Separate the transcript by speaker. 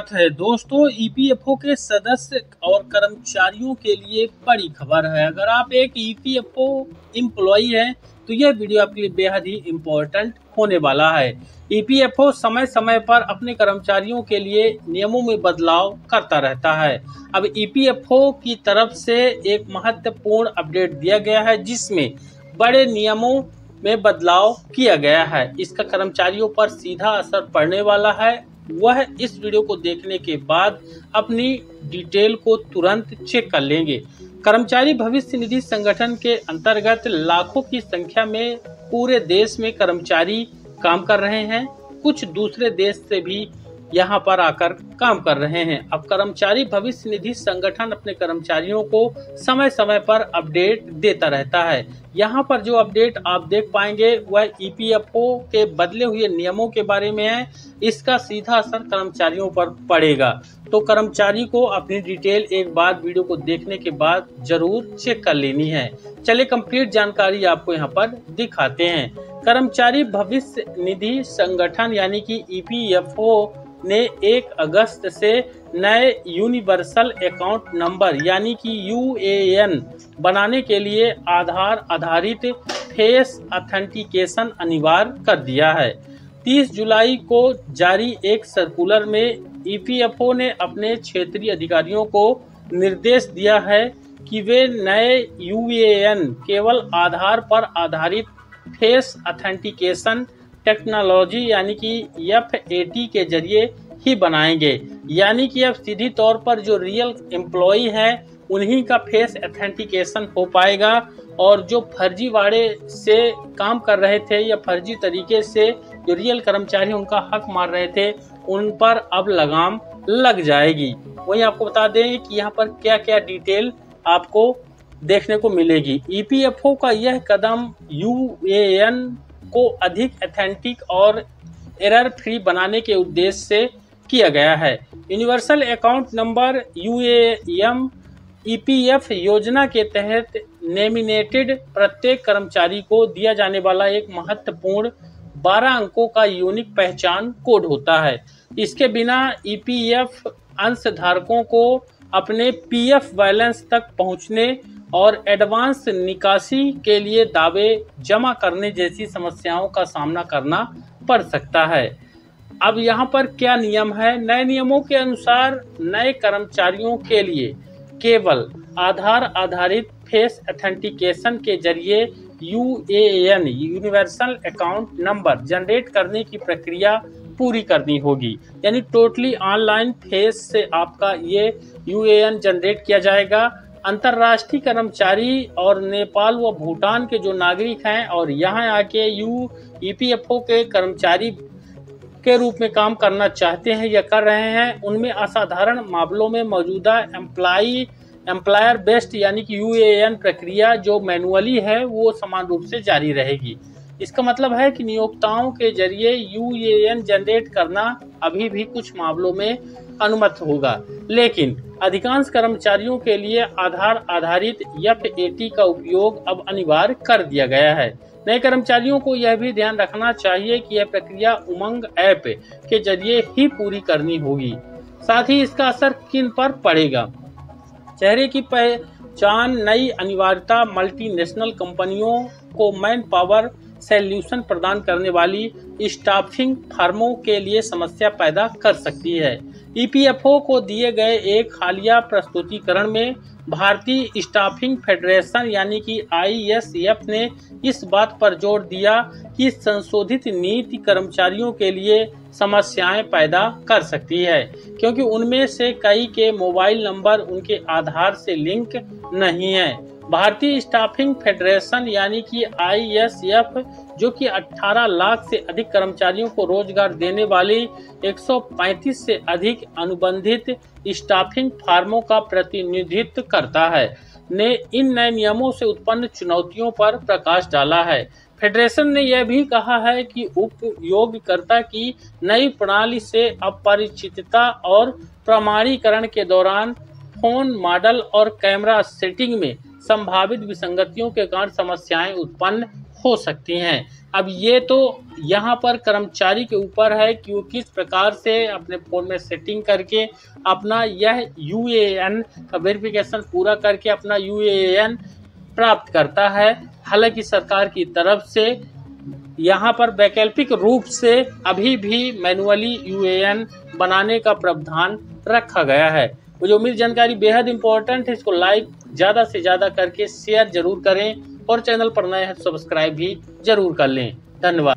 Speaker 1: स्वागत है दोस्तों। ईपीएफओ के सदस्य और कर्मचारियों के लिए बड़ी खबर है। अगर आप एक ईपीएफओ एम्प्लॉई हैं तो यह वीडियो आपके लिए बेहद ही इम्पोर्टेंट होने वाला है। ईपीएफओ समय समय पर अपने कर्मचारियों के लिए नियमों में बदलाव करता रहता है। अब ईपीएफओ की तरफ से एक महत्वपूर्ण अपडेट दिया गया है जिसमें बड़े नियमों में बदलाव किया गया है। इसका कर्मचारियों पर सीधा असर पड़ने वाला है। वह इस वीडियो को देखने के बाद अपनी डिटेल को तुरंत चेक कर लेंगे। कर्मचारी भविष्य निधि संगठन के अंतर्गत लाखों की संख्या में पूरे देश में कर्मचारी काम कर रहे हैं। कुछ दूसरे देश से भी यहाँ पर आकर काम कर रहे हैं। अब कर्मचारी भविष्य निधि संगठन अपने कर्मचारियों को समय समय पर अपडेट देता रहता है। यहाँ पर जो अपडेट आप देख पाएंगे वह ईपीएफओ के बदले हुए नियमों के बारे में है। इसका सीधा असर कर्मचारियों पर पड़ेगा, तो कर्मचारी को अपनी डिटेल एक बार वीडियो को देखने के बाद जरूर चेक कर लेनी है। चलिए कंप्लीट जानकारी आपको यहाँ पर दिखाते हैं। कर्मचारी भविष्य निधि संगठन यानी कि ईपीएफओ ने 1 अगस्त से नए यूनिवर्सल अकाउंट नंबर यानी कि यूएएन बनाने के लिए आधार आधारित फेस ऑथेंटिकेशन अनिवार्य कर दिया है। 30 जुलाई को जारी एक सर्कुलर में ईपीएफओ ने अपने क्षेत्रीय अधिकारियों को निर्देश दिया है कि वे नए यूएएन केवल आधार पर आधारित फेस ऑथेंटिकेशन टेक्नोलॉजी यानी कि FAT के जरिए ही बनाएंगे। यानी कि अब सीधी तौर पर जो रियल एम्प्लॉई है उन्हीं का फेस ऑथेंटिकेशन हो पाएगा और जो फर्जीवाड़े से काम कर रहे थे या फर्जी तरीके से जो रियल कर्मचारी उनका हक मार रहे थे उन पर अब लगाम लग जाएगी। वहीं आपको बता दें कि यहाँ पर क्या क्या डिटेल आपको देखने को मिलेगी। ईपीएफओ का यह कदम यूएएन को अधिक ऑथेंटिक और एरर फ्री बनाने के उद्देश्य से किया गया है। Universal account number U EPF योजना के तहत नॉमिनेटेड प्रत्येक कर्मचारी को दिया जाने वाला एक महत्वपूर्ण 12 अंकों का यूनिक पहचान कोड होता है। इसके बिना ईपीएफ अंशधारकों को अपने पीएफ बैलेंस तक पहुंचने और एडवांस निकासी के लिए दावे जमा करने जैसी समस्याओं का सामना करना पड़ सकता है। अब यहाँ पर क्या नियम है? नए नियमों के अनुसार नए कर्मचारियों के लिए केवल आधार आधारित फेस ऑथेंटिकेशन के जरिए UAN universal account number generate करने की प्रक्रिया पूरी करनी होगी। यानी टोटली ऑनलाइन फेस से आपका ये यूएएन जनरेट किया जाएगा। अंतर्राष्ट्रीय कर्मचारी और नेपाल व भूटान के जो नागरिक हैं और यहाँ आके ईपीएफओ के कर्मचारी के रूप में काम करना चाहते हैं या कर रहे हैं, उनमें असाधारण मामलों में मौजूदा एम्प्लॉयर बेस्ड यानी कि यूएएन प्रक्रिया जो मैनुअली है वो समान रूप से जारी रहेगी। इसका मतलब है कि नियोक्ताओं के जरिए यूएएन जनरेट करना अभी भी कुछ मामलों में अनुमत होगा, लेकिन अधिकांश कर्मचारियों के लिए आधार आधारित FAT का उपयोग अब अनिवार्य कर दिया गया है। नए कर्मचारियों को यह भी ध्यान रखना चाहिए कि यह प्रक्रिया उमंग ऐप के जरिए ही पूरी करनी होगी। साथ ही इसका असर किन पर पड़ेगा? चेहरे की पहचान नई अनिवार्यता मल्टीनेशनल कंपनियों को मैन पावर सॉल्यूशन प्रदान करने वाली स्टाफिंग फर्मों के लिए समस्या पैदा कर सकती है। ईपीएफओ को दिए गए एक हालिया प्रस्तुतिकरण में भारतीय स्टाफिंग फेडरेशन यानी कि ISF ने इस बात पर जोर दिया कि संशोधित नीति कर्मचारियों के लिए समस्याएं पैदा कर सकती है, क्योंकि उनमें से कई के मोबाइल नंबर उनके आधार से लिंक नहीं है। भारतीय स्टाफिंग फेडरेशन यानी कि ISF जो कि 18 लाख से अधिक कर्मचारियों को रोजगार देने वाली 135 से अधिक अनुबंधित स्टाफिंग फर्मों का प्रतिनिधित्व करता है, ने इन नए नियमों से उत्पन्न चुनौतियों पर प्रकाश डाला है। फेडरेशन ने यह भी कहा है कि उपयोगकर्ता की नई प्रणाली से अपरिचितता और प्रमाणीकरण के दौरान फोन मॉडल और कैमरा सेटिंग में संभावित विसंगतियों के कारण समस्याएं उत्पन्न हो सकती हैं। अब ये तो यहाँ पर कर्मचारी के ऊपर है कि वो किस प्रकार से अपने फ़ोन में सेटिंग करके अपना यह यूएएन का वेरिफिकेशन पूरा करके अपना यूएएन प्राप्त करता है। हालांकि सरकार की तरफ से यहाँ पर वैकल्पिक रूप से अभी भी मैनुअली यूएएन बनाने का प्रावधान रखा गया है। मुझे उम्मीद जानकारी बेहद इंपॉर्टेंट है, इसको लाइक ज़्यादा से ज़्यादा करके शेयर जरूर करें और चैनल पर नए हैं सब्सक्राइब भी जरूर कर लें। धन्यवाद।